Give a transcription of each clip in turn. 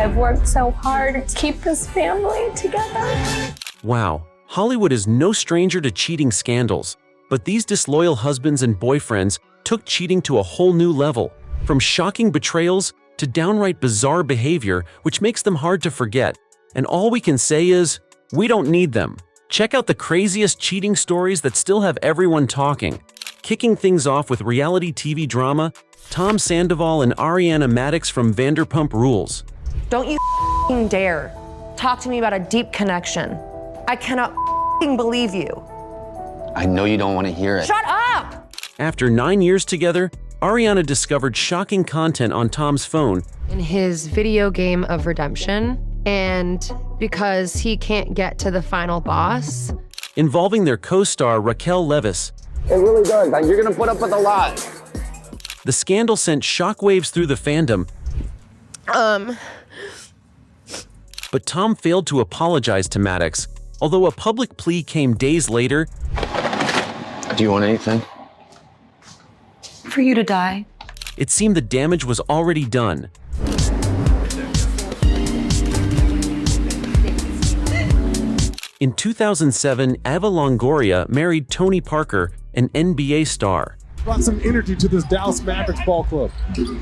I've worked so hard to keep this family together. Wow, Hollywood is no stranger to cheating scandals, but these disloyal husbands and boyfriends took cheating to a whole new level, from shocking betrayals to downright bizarre behavior, which makes them hard to forget. And all we can say is, we don't need them. Check out the craziest cheating stories that still have everyone talking. Kicking things off with reality TV drama, Tom Sandoval and Ariana Madix from Vanderpump Rules. Don't you dare talk to me about a deep connection. I cannot believe you. I know you don't want to hear it. Shut up! After 9 years together, Ariana discovered shocking content on Tom's phone. In his video game of redemption, and because he can't get to the final boss. Involving their co-star Raquel Leviss. It really does. Like, you're gonna put up with a lot. The scandal sent shockwaves through the fandom. But Tom failed to apologize to Madix, although a public plea came days later. Do you want anything? For you to die. It seemed the damage was already done. In 2007, Eva Longoria married Tony Parker, an NBA star. Brought some energy to this Dallas Mavericks ball club.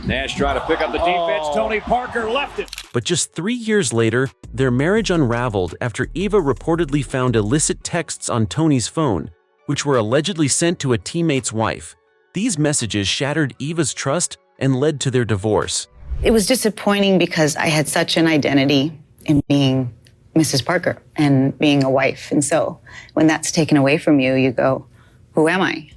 Nash trying to pick up the defense. Tony Parker left it. But just 3 years later, their marriage unraveled after Eva reportedly found illicit texts on Tony's phone, which were allegedly sent to a teammate's wife. These messages shattered Eva's trust and led to their divorce. It was disappointing because I had such an identity in being Mrs. Parker and being a wife. And so when that's taken away from you, you go, who am I?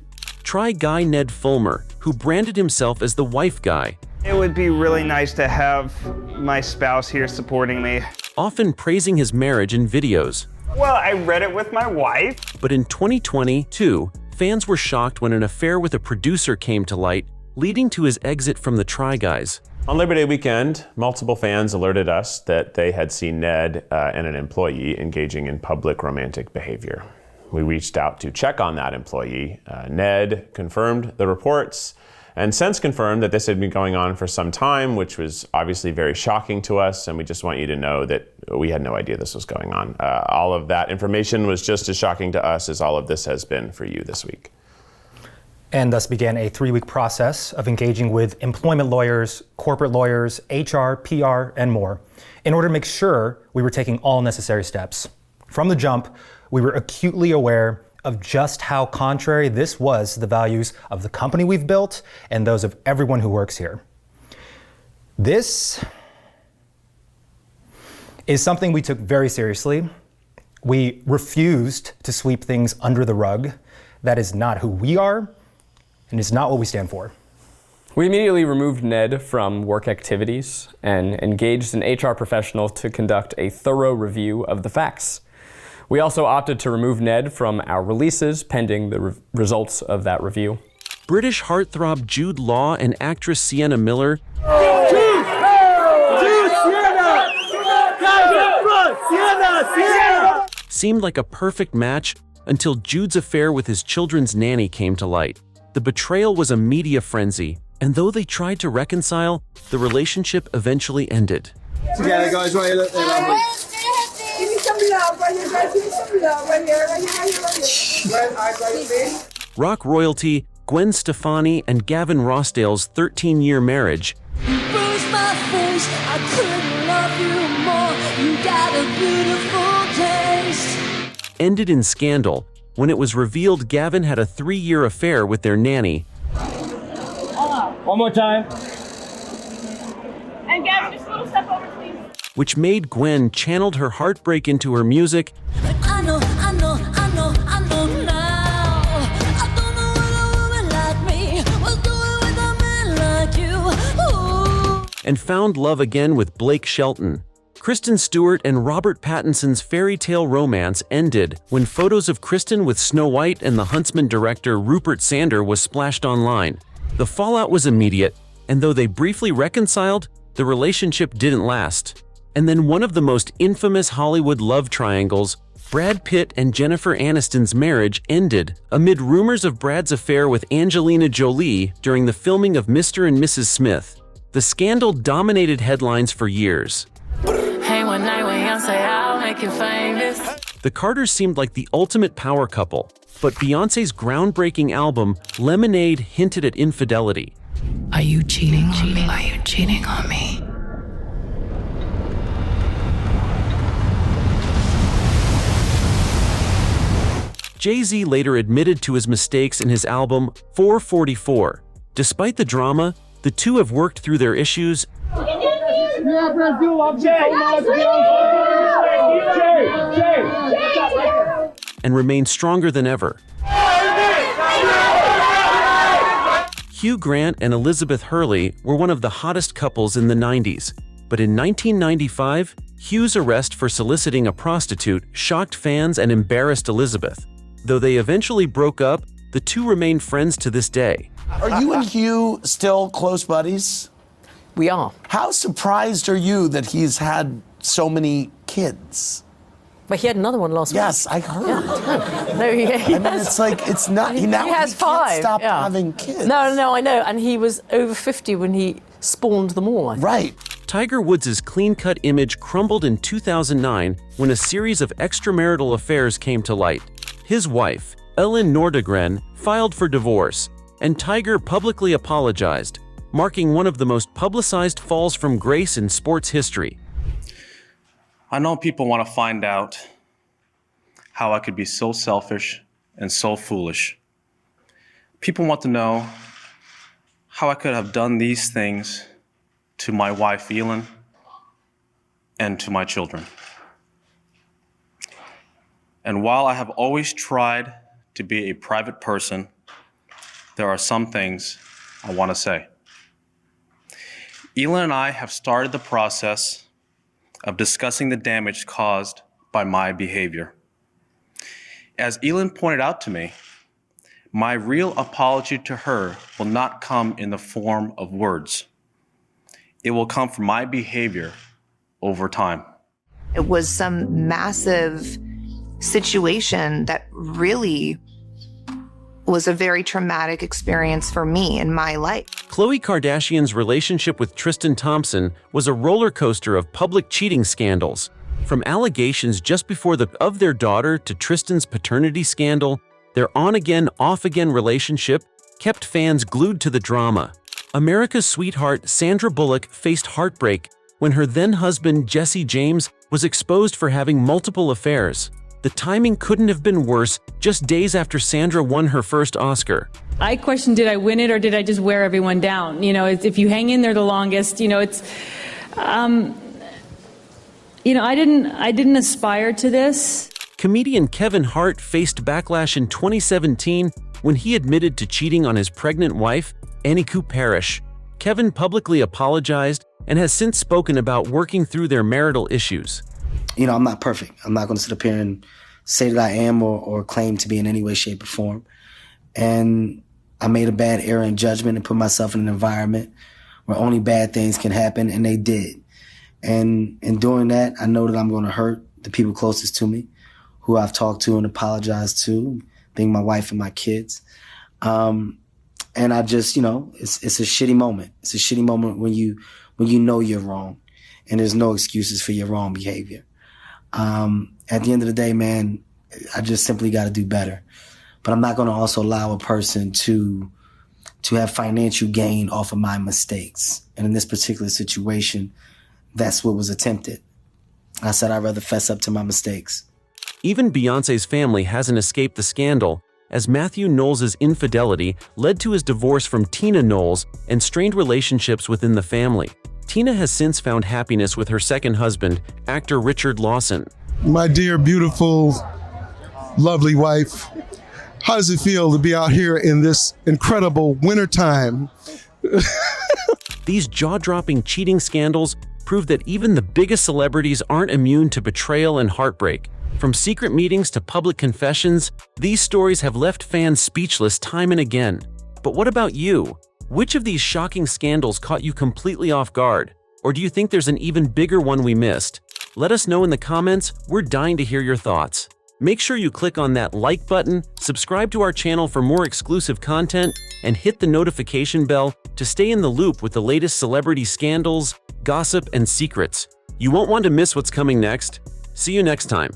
Try guy Ned Fulmer, who branded himself as the wife guy. It would be really nice to have my spouse here supporting me. Often praising his marriage in videos. Well, I read it with my wife. But in 2022, fans were shocked when an affair with a producer came to light, leading to his exit from the Try Guys. On Labor Day weekend, multiple fans alerted us that they had seen Ned and an employee engaging in public romantic behavior. We reached out to check on that employee. Ned confirmed the reports and since confirmed that this had been going on for some time, which was obviously very shocking to us, and we just want you to know that we had no idea this was going on. All of that information was just as shocking to us as all of this has been for you this week. And thus began a 3-week process of engaging with employment lawyers, corporate lawyers, HR, PR, and more, in order to make sure we were taking all necessary steps. From the jump, we were acutely aware of just how contrary this was to the values of the company we've built and those of everyone who works here. This is something we took very seriously. We refused to sweep things under the rug. That is not who we are, and it's not what we stand for. We immediately removed Ned from work activities and engaged an HR professional to conduct a thorough review of the facts. We also opted to remove Ned from our releases pending the results of that review. British heartthrob Jude Law and actress Sienna Miller seemed like a perfect match until Jude's affair with his children's nanny came to light. The betrayal was a media frenzy, and though they tried to reconcile, the relationship eventually ended. Together, guys, right here, they're lovely. Give me some love right here, guys. Give me some love right here, right here, right here. Rock royalty Gwen Stefani and Gavin Rossdale's 13-year marriage ended in scandal when it was revealed Gavin had a 3-year affair with their nanny. One more time. And Gavin, just a little step over, please. Which made Gwen channeled her heartbreak into her music I know now. I don't know what a woman like me was doing with a man like you. Ooh. and found love again with Blake Shelton. Kristen Stewart and Robert Pattinson's fairy tale romance ended when photos of Kristen with Snow White and the Huntsman director Rupert Sanders was splashed online. The fallout was immediate, and though they briefly reconciled, the relationship didn't last. And then one of the most infamous Hollywood love triangles, Brad Pitt and Jennifer Aniston's marriage, ended amid rumors of Brad's affair with Angelina Jolie during the filming of Mr. and Mrs. Smith. The scandal dominated headlines for years. one night when you say I'll make you famous. The Carters seemed like the ultimate power couple, but Beyoncé's groundbreaking album, Lemonade, hinted at infidelity. Are you cheating on me? Are you cheating on me? Jay-Z later admitted to his mistakes in his album 444. Despite the drama, the two have worked through their issues and remain stronger than ever. Hugh Grant and Elizabeth Hurley were one of the hottest couples in the 90s, but in 1995, Hugh's arrest for soliciting a prostitute shocked fans and embarrassed Elizabeth. Though they eventually broke up, the two remain friends to this day. Are you and Hugh still close buddies? We are. How surprised are you that he's had so many kids? But he had another one last week. Yes, I heard. Yeah. No, he I mean, it's like, it's not, he has he 5. can't stop yeah. having kids. No, I know. And he was over 50 when he spawned them all, I think. Right. Tiger Woods' clean-cut image crumbled in 2009 when a series of extramarital affairs came to light. His wife, Ellen Nordegren, filed for divorce, and Tiger publicly apologized, marking one of the most publicized falls from grace in sports history. I know people want to find out how I could be so selfish and so foolish. People want to know how I could have done these things to my wife, Elin, and to my children. And while I have always tried to be a private person, there are some things I want to say. Elin and I have started the process of discussing the damage caused by my behavior. As Elin pointed out to me, my real apology to her will not come in the form of words. It will come from my behavior over time. It was some massive situation that really was a very traumatic experience for me in my life. Khloe Kardashian's relationship with Tristan Thompson was a roller coaster of public cheating scandals. From allegations just before of their daughter to Tristan's paternity scandal, their on-again, off-again relationship kept fans glued to the drama. America's sweetheart Sandra Bullock faced heartbreak when her then-husband Jesse James was exposed for having multiple affairs. The timing couldn't have been worse, just days after Sandra won her first Oscar. I question, did I win it or did I just wear everyone down? You know, if you hang in there the longest, you know, it's, you know, I didn't aspire to this. Comedian Kevin Hart faced backlash in 2017 when he admitted to cheating on his pregnant wife, Aniku Parrish. Kevin publicly apologized and has since spoken about working through their marital issues. You know, I'm not perfect. I'm not going to sit up here and say that I am or claim to be in any way, shape, or form. And I made a bad error in judgment and put myself in an environment where only bad things can happen, and they did. And in doing that, I know that I'm going to hurt the people closest to me, who I've talked to and apologized to, being my wife and my kids. And I just, you know, it's a shitty moment. It's a shitty moment when you know you're wrong, and there's no excuses for your wrong behavior. At the end of the day, man, I just simply got to do better. But I'm not going to also allow a person to have financial gain off of my mistakes. And in this particular situation, that's what was attempted. I said I'd rather fess up to my mistakes. Even Beyoncé's family hasn't escaped the scandal, as Matthew Knowles' infidelity led to his divorce from Tina Knowles and strained relationships within the family. Tina has since found happiness with her second husband, actor Richard Lawson. My dear, beautiful, lovely wife, how does it feel to be out here in this incredible wintertime? These jaw-dropping cheating scandals prove that even the biggest celebrities aren't immune to betrayal and heartbreak. From secret meetings to public confessions, these stories have left fans speechless time and again. But what about you? Which of these shocking scandals caught you completely off guard? Or do you think there's an even bigger one we missed? Let us know in the comments. We're dying to hear your thoughts. Make sure you click on that like button, subscribe to our channel for more exclusive content, and hit the notification bell to stay in the loop with the latest celebrity scandals, gossip, and secrets. You won't want to miss what's coming next. See you next time.